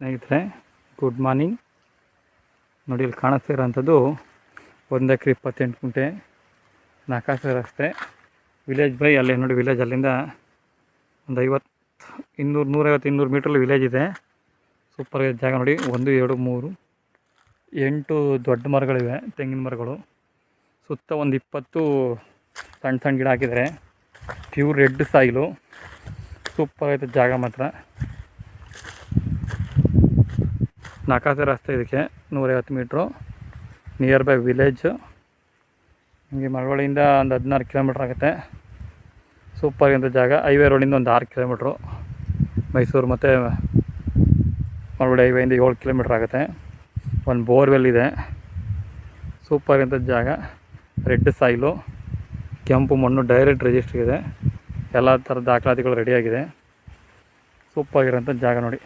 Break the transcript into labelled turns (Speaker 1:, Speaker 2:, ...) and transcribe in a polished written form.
Speaker 1: ಸ್ನೇಹಿತರೆ good morning. ನೋಡಿ ಇಲ್ಲಿ ಕಾಣಿಸ್ತಿರೋಂಥದ್ದು 1 ಎಕರೆ 28 ಗುಂಟೆ ನಾಕಾಸೆ ರಸ್ತೆ ವಿಲೇಜ್ ಬೈ. ಅಲ್ಲೇ ನೋಡಿ ವಿಲೇಜ್, ಅಲ್ಲಿಂದ ಒಂದು 150 ಮೀಟ್ರಲ್ಲಿ ವಿಲೇಜ್ ಇದೆ. ಸೂಪರ್ ಜಾಗ ನೋಡಿ. 1 2 3 8 ದೊಡ್ಡ ಮರಗಳಿವೆ, ತೆಂಗಿನ ಮರಗಳು. ಸುತ್ತ ಒಂದು 20 ಸಣ್ಣ ಸಣ್ಣ ಗಿಡ ಹಾಕಿದ್ದಾರೆ. Pure red soil. ಸೂಪರ್ ಆಯ್ತು ಜಾಗ ಮಾತ್ರ. ನಾಕಾಸೆ ರಸ್ತೆ ಇದಕ್ಕೆ 150 ಮೀಟ್ರು. Near by village. ನಿಮಗೆ ಮಳವಳ್ಳಿಯಿಂದ ಒಂದು 16 ಕಿಲೋಮೀಟ್ರ್ ಆಗುತ್ತೆ. ಸೂಪರ್ ಆಗಿರೋ ಜಾಗ. ಹೈವೇ ರೋಡಿಂದ ಒಂದು 6 ಕಿಲೋಮೀಟ್ರು. ಮೈಸೂರು ಮತ್ತು ಮಳವಳ್ಳಿ ಹೈವೇಯಿಂದ 7 ಕಿಲೋಮೀಟ್ರ್ ಆಗುತ್ತೆ. ಒಂದು ಬೋರ್ವೆಲ್ ಇದೆ. ಸೂಪರ್ ಆಗಿರೋ ಜಾಗ. ರೆಡ್ ಸಾಯಿಲು, ಕೆಂಪು ಮಣ್ಣು, ಡೈರೆಕ್ಟ್ ರಿಜಿಸ್ಟ್ರ್ ಇದೆ. ಎಲ್ಲ ಥರದ ದಾಖಲಾತಿಗಳು ರೆಡಿಯಾಗಿದೆ. ಸೂಪರ್ ಆಗಿರೋಂಥ ಜಾಗ ನೋಡಿ.